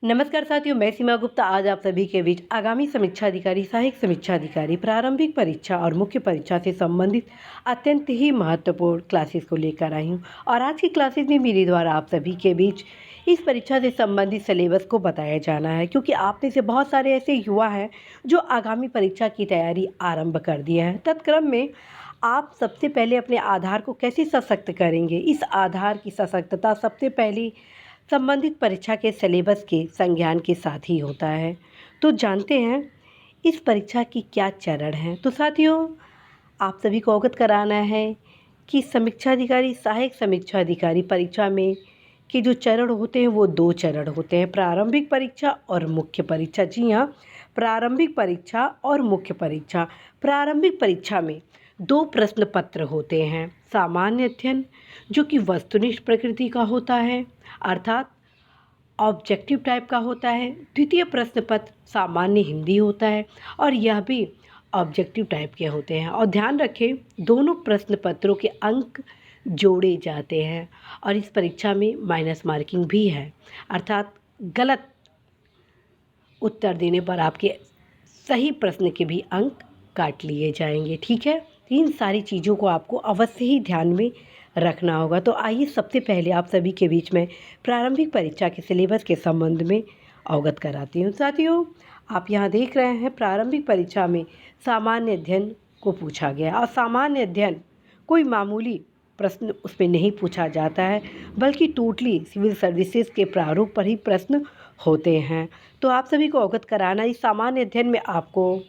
नमस्कार साथियों, मैं सीमा गुप्ता आज आप सभी के बीच आगामी समीक्षा अधिकारी, सहायक समीक्षा अधिकारी, प्रारंभिक परीक्षा और मुख्य परीक्षा से संबंधित अत्यंत ही महत्वपूर्ण क्लासेस को लेकर आई हूँ। और आज की क्लासेस में मेरे द्वारा आप सभी के बीच इस परीक्षा से संबंधित सिलेबस को बताया जाना है, क्योंकि आप में से बहुत सारे ऐसे युवा हैं जो आगामी परीक्षा की तैयारी आरंभ कर दिए हैं। तत्क्रम में आप सबसे पहले अपने आधार को कैसे सशक्त करेंगे, इस आधार की सशक्तता सबसे पहले संबंधित परीक्षा के सिलेबस के संज्ञान के साथ ही होता है। तो जानते हैं इस परीक्षा की क्या चरण हैं। तो साथियों, आप सभी को अवगत कराना है कि समीक्षा अधिकारी, सहायक समीक्षा अधिकारी परीक्षा में के जो चरण होते हैं वो 2 चरण होते हैं, प्रारंभिक परीक्षा और मुख्य परीक्षा। जी हाँ, प्रारंभिक परीक्षा और मुख्य परीक्षा। प्रारंभिक परीक्षा में 2 प्रश्न पत्र होते हैं, सामान्य अध्ययन जो कि वस्तुनिष्ठ प्रकृति का होता है अर्थात ऑब्जेक्टिव टाइप का होता है। द्वितीय प्रश्न पत्र सामान्य हिंदी होता है और यह भी ऑब्जेक्टिव टाइप के होते हैं। और ध्यान रखें, दोनों प्रश्न पत्रों के अंक जोड़े जाते हैं और इस परीक्षा में माइनस मार्किंग भी है, अर्थात गलत उत्तर देने पर आपके सही प्रश्न के भी अंक काट लिए जाएंगे। ठीक है, इन सारी चीज़ों को आपको अवश्य ही ध्यान में रखना होगा। तो आइए सबसे पहले आप सभी के बीच में प्रारंभिक परीक्षा के सिलेबस के संबंध में अवगत कराती हूँ। साथियों, आप यहाँ देख रहे हैं प्रारंभिक परीक्षा में सामान्य अध्ययन को पूछा गया और सामान्य अध्ययन कोई मामूली प्रश्न उसमें नहीं पूछा जाता है, बल्कि टोटली सिविल सर्विसेज के प्रारूप पर ही प्रश्न होते हैं। तो आप सभी को अवगत कराना, इस सामान्य अध्ययन में आपको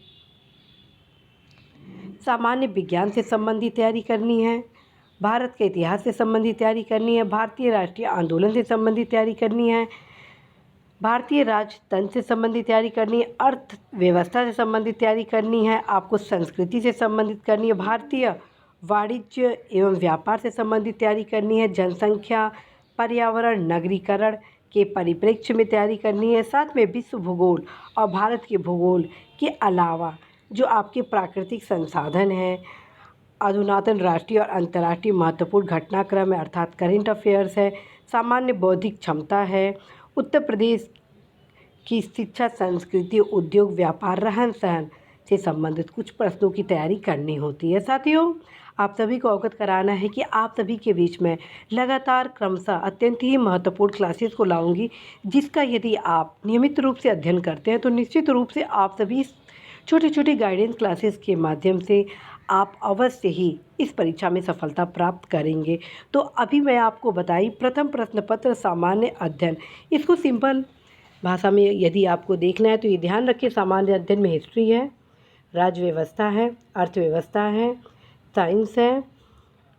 सामान्य विज्ञान से संबंधित तैयारी करनी है, भारत के इतिहास से संबंधित तैयारी करनी है, भारतीय राष्ट्रीय आंदोलन से संबंधित तैयारी करनी है, भारतीय राजतंत्र से संबंधित तैयारी करनी है, अर्थव्यवस्था से संबंधित तैयारी करनी है, आपको संस्कृति से संबंधित करनी है, भारतीय वाणिज्य एवं व्यापार से संबंधित तैयारी करनी है, जनसंख्या, पर्यावरण, नगरीकरण के परिप्रेक्ष्य में तैयारी करनी है, साथ में विश्व भूगोल और भारत के भूगोल के अलावा जो आपके प्राकृतिक संसाधन हैं, अधुनातन राष्ट्रीय और अंतर्राष्ट्रीय महत्वपूर्ण घटनाक्रम है अर्थात करेंट अफेयर्स है, सामान्य बौद्धिक क्षमता है, उत्तर प्रदेश की शिक्षा, संस्कृति, उद्योग, व्यापार, रहन सहन से संबंधित कुछ प्रश्नों की तैयारी करनी होती है। साथियों, आप सभी को अवगत कराना है कि आप सभी के बीच में लगातार क्रमशः अत्यंत ही महत्वपूर्ण क्लासेस को लाऊंगी, जिसका यदि आप नियमित रूप से अध्ययन करते हैं तो निश्चित रूप से आप सभी छोटी छोटी गाइडेंस क्लासेस के माध्यम से आप अवश्य ही इस परीक्षा में सफलता प्राप्त करेंगे। तो अभी मैं आपको बताई प्रथम प्रश्न पत्र सामान्य अध्ययन, इसको सिंपल भाषा में यदि आपको देखना है तो ये ध्यान रखिए, सामान्य अध्ययन में हिस्ट्री है, राज्य व्यवस्था है, अर्थव्यवस्था है, साइंस है,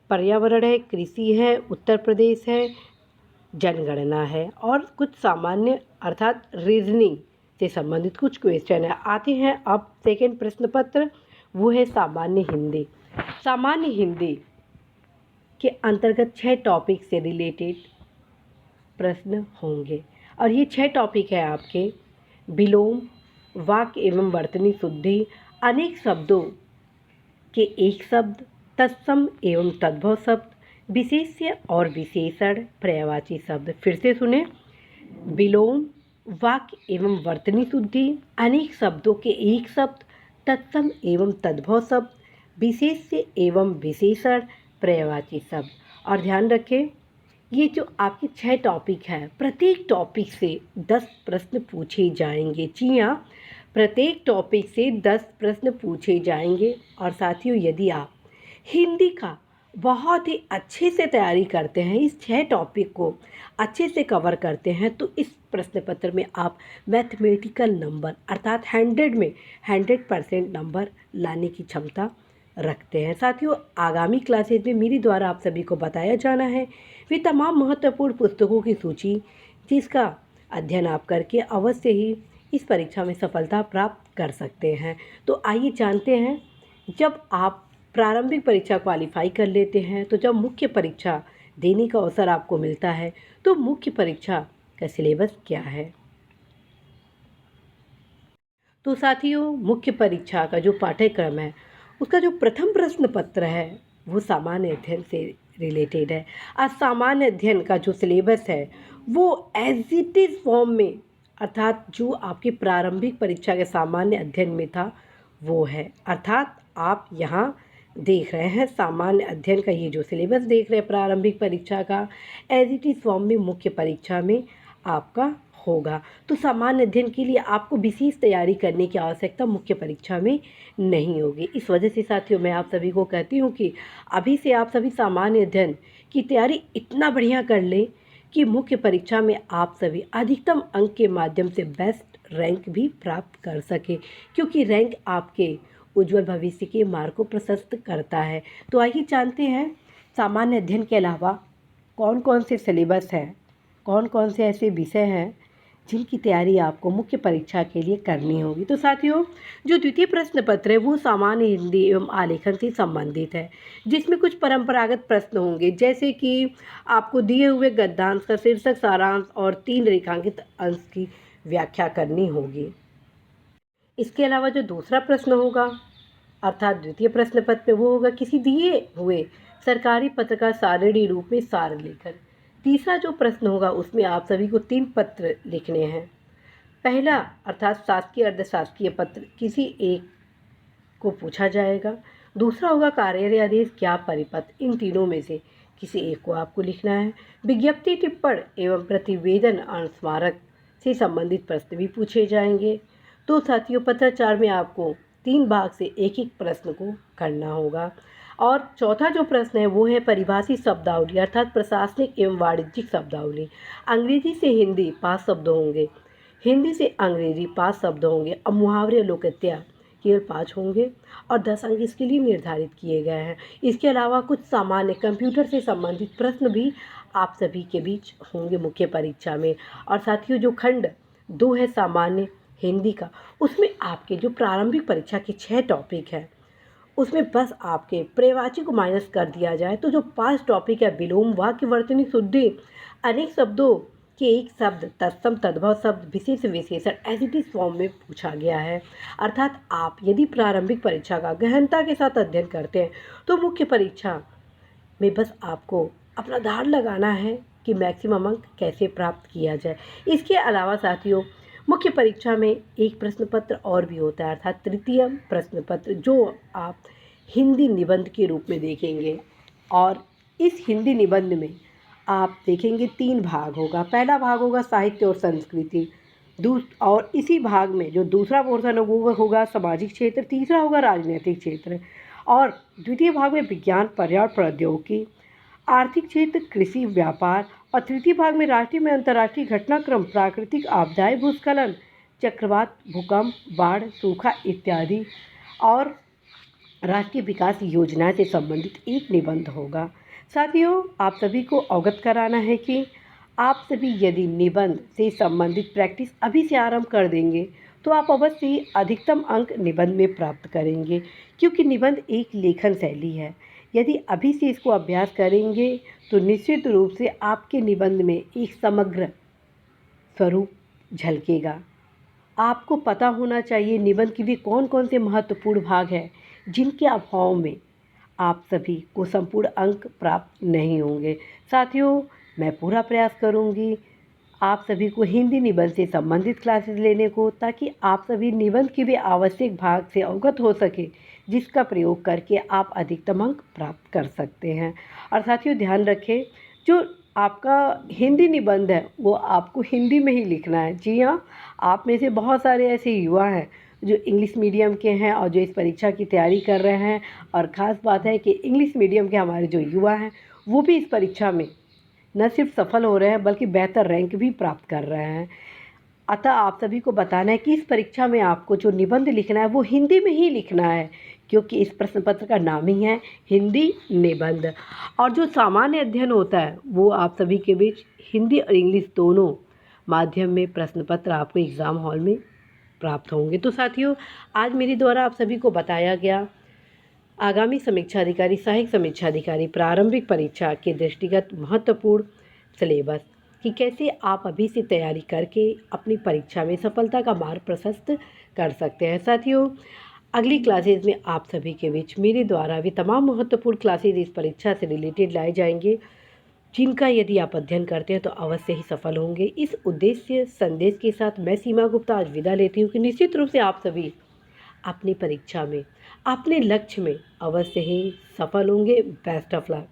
पर्यावरण है, कृषि है, उत्तर प्रदेश है, जनगणना है और कुछ सामान्य अर्थात रीजनिंग से संबंधित कुछ क्वेश्चन है। आते हैं अब सेकेंड प्रश्न पत्र, वो है सामान्य हिंदी। सामान्य हिंदी के अंतर्गत 6 टॉपिक से रिलेटेड प्रश्न होंगे और ये 6 टॉपिक है आपके विलोम, वाक्य एवं वर्तनी शुद्धि, अनेक शब्दों के एक शब्द, तत्सम एवं तद्भव शब्द, विशेष्य और विशेषण, पर्यायवाची शब्द। फिर से सुने, विलोम, वाक्य एवं वर्तनी शुद्धि, अनेक शब्दों के एक शब्द, तत्सम एवं तद्भव शब्द, विशेष्य एवं विशेषण, पर्यायवाची शब्द। और ध्यान रखें, ये जो आपके 6 टॉपिक हैं, प्रत्येक टॉपिक से 10 प्रश्न पूछे जाएंगे। जी हाँ, प्रत्येक टॉपिक से 10 प्रश्न पूछे जाएंगे। और साथियों, यदि आप हिंदी का बहुत ही अच्छे से तैयारी करते हैं, इस 6 टॉपिक को अच्छे से कवर करते हैं, तो इस प्रश्न पत्र में आप मैथमेटिकल नंबर अर्थात 100 में 100% नंबर लाने की क्षमता रखते हैं। साथियों, आगामी क्लासेज में मेरे द्वारा आप सभी को बताया जाना है वे तमाम महत्वपूर्ण पुस्तकों की सूची, जिसका अध्ययन आप करके अवश्य ही इस परीक्षा में सफलता प्राप्त कर सकते हैं। तो आइए जानते हैं, जब आप प्रारंभिक परीक्षा क्वालिफाई कर लेते हैं तो जब मुख्य परीक्षा देने का अवसर आपको मिलता है तो मुख्य परीक्षा का सिलेबस क्या है। तो साथियों, मुख्य परीक्षा का जो पाठ्यक्रम है उसका जो प्रथम प्रश्न पत्र है वो सामान्य अध्ययन से रिलेटेड है। आज सामान्य अध्ययन का जो सिलेबस है वो एज इट इज़ फॉर्म में अर्थात जो आपकी प्रारंभिक परीक्षा के सामान्य अध्ययन में था वो है। अर्थात आप यहाँ देख रहे हैं सामान्य अध्ययन का ये जो सिलेबस देख रहे हैं प्रारंभिक परीक्षा का, एज इट इज़ फॉर्म में मुख्य परीक्षा में आपका होगा। तो सामान्य अध्ययन के लिए आपको विशेष तैयारी करने की आवश्यकता मुख्य परीक्षा में नहीं होगी। इस वजह से साथियों मैं आप सभी को कहती हूँ कि अभी से आप सभी सामान्य अध्ययन की तैयारी इतना बढ़िया कर लें कि मुख्य परीक्षा में आप सभी अधिकतम अंक के माध्यम से बेस्ट रैंक भी प्राप्त कर सके, क्योंकि रैंक आपके उज्जवल भविष्य के मार्ग को प्रशस्त करता है। तो आइए जानते हैं सामान्य अध्ययन के अलावा कौन कौन से सिलेबस हैं, कौन कौन से ऐसे विषय हैं जिनकी तैयारी आपको मुख्य परीक्षा के लिए करनी होगी। तो साथियों जो द्वितीय प्रश्न पत्र है वो सामान्य हिंदी एवं आलेखन से संबंधित है, जिसमें कुछ परंपरागत प्रश्न होंगे, जैसे कि आपको दिए हुए गद्यांश का शीर्षक, सारांश और 3 रेखांकित अंश की व्याख्या करनी होगी। इसके अलावा जो दूसरा प्रश्न होगा अर्थात द्वितीय प्रश्न पत्र में वो होगा किसी दिए हुए सरकारी पत्र का सारणी रूप में सार लेखन। तीसरा जो प्रश्न होगा उसमें आप सभी को 3 पत्र लिखने हैं। पहला अर्थात शासकीय अर्धशासकीय पत्र किसी एक को पूछा जाएगा। दूसरा होगा कार्यालय आदेश क्या परिपत्र, इन तीनों में से किसी एक को आपको लिखना है। विज्ञप्ति, टिप्पण एवं प्रतिवेदन अनुस्मारक से संबंधित प्रश्न भी पूछे जाएंगे। तो साथियों पत्राचार में आपको 3 भाग से एक एक प्रश्न को करना होगा। और चौथा जो प्रश्न है वो है परिभाषित शब्दावली अर्थात प्रशासनिक एवं वाणिज्यिक शब्दावली। अंग्रेजी से हिंदी 5 शब्द होंगे, हिंदी से अंग्रेजी 5 शब्द होंगे, और मुहावरे लोकोक्तियाँ केवल 5 होंगे और 10 अंक इसके लिए निर्धारित किए गए हैं। इसके अलावा कुछ सामान्य कंप्यूटर से संबंधित प्रश्न भी आप सभी के बीच होंगे मुख्य परीक्षा में। और साथियों जो खंड 2 है सामान्य हिंदी का, उसमें आपके जो प्रारंभिक परीक्षा के 6 टॉपिक हैं उसमें बस आपके पर्यायवाची को माइनस कर दिया जाए तो जो 5 टॉपिक है विलोम, वाक्य, वर्तनी, शुद्धि, अनेक शब्दों के एक शब्द, तत्सम, तद्भव शब्द, विशेष, विशेषण एज इट इज फॉर्म में पूछा गया है। अर्थात आप यदि प्रारंभिक परीक्षा का गहनता के साथ अध्ययन करते हैं तो मुख्य परीक्षा में बस आपको अपना दाढ़ लगाना है कि मैक्सिमम अंक कैसे प्राप्त किया जाए। इसके अलावा साथियों मुख्य परीक्षा में एक प्रश्न पत्र और भी होता है अर्थात तृतीय प्रश्न पत्र, जो आप हिंदी निबंध के रूप में देखेंगे। और इस हिंदी निबंध में आप देखेंगे 3 भाग होगा। पहला भाग होगा साहित्य और संस्कृति, और इसी भाग में जो दूसरा पोर्शन है वो होगा सामाजिक क्षेत्र, तीसरा होगा राजनीतिक क्षेत्र, और द्वितीय भाग में विज्ञान, पर्यावरण, प्रौद्योगिकी, आर्थिक क्षेत्र, कृषि, व्यापार, और तृतीय भाग में राष्ट्रीय में अंतर्राष्ट्रीय घटनाक्रम, प्राकृतिक आपदाएं, भूस्खलन, चक्रवात, भूकंप, बाढ़, सूखा इत्यादि और राष्ट्रीय विकास योजना से संबंधित एक निबंध होगा। साथियों आप सभी को अवगत कराना है कि आप सभी यदि निबंध से संबंधित प्रैक्टिस अभी से आरंभ कर देंगे तो आप अवश्य ही अधिकतम अंक निबंध में प्राप्त करेंगे, क्योंकि निबंध एक लेखन शैली है। यदि अभी से इसको अभ्यास करेंगे तो निश्चित रूप से आपके निबंध में एक समग्र स्वरूप झलकेगा। आपको पता होना चाहिए निबंध के लिए कौन कौन से महत्वपूर्ण भाग हैं जिनके अभाव में आप सभी को संपूर्ण अंक प्राप्त नहीं होंगे। साथियों मैं पूरा प्रयास करूंगी आप सभी को हिंदी निबंध से संबंधित क्लासेस लेने को, ताकि आप सभी निबंध के भी आवश्यक भाग से अवगत हो सके, जिसका प्रयोग करके आप अधिकतम अंक प्राप्त कर सकते हैं। और साथियों ध्यान रखें जो आपका हिंदी निबंध है वो आपको हिंदी में ही लिखना है। जी हाँ, आप में से बहुत सारे ऐसे युवा हैं जो इंग्लिश मीडियम के हैं और जो इस परीक्षा की तैयारी कर रहे हैं, और ख़ास बात है कि इंग्लिश मीडियम के हमारे जो युवा हैं वो भी इस परीक्षा में न सिर्फ सफल हो रहे हैं बल्कि बेहतर रैंक भी प्राप्त कर रहे हैं। अतः आप सभी को बताना है कि इस परीक्षा में आपको जो निबंध लिखना है वो हिंदी में ही लिखना है, क्योंकि इस प्रश्न पत्र का नाम ही है हिंदी निबंध। और जो सामान्य अध्ययन होता है वो आप सभी के बीच हिंदी और इंग्लिश दोनों माध्यम में प्रश्न पत्र आपको एग्ज़ाम हॉल में प्राप्त होंगे। तो साथियों आज मेरे द्वारा आप सभी को बताया गया आगामी समीक्षा अधिकारी, सहायक समीक्षा अधिकारी प्रारंभिक परीक्षा के दृष्टिगत महत्वपूर्ण सिलेबस कि कैसे आप अभी से तैयारी करके अपनी परीक्षा में सफलता का मार्ग प्रशस्त कर सकते हैं। साथियों अगली क्लासेज में आप सभी के बीच मेरे द्वारा भी तमाम महत्वपूर्ण क्लासेज इस परीक्षा से रिलेटेड लाए जाएंगे। जिनका यदि आप अध्ययन करते हैं तो अवश्य ही सफल होंगे। इस उद्देश्य संदेश के साथ मैं सीमा गुप्ता आज विदा लेती हूँ कि निश्चित रूप से आप सभी अपनी परीक्षा में, अपने लक्ष्य में अवश्य ही सफल होंगे। Best of luck.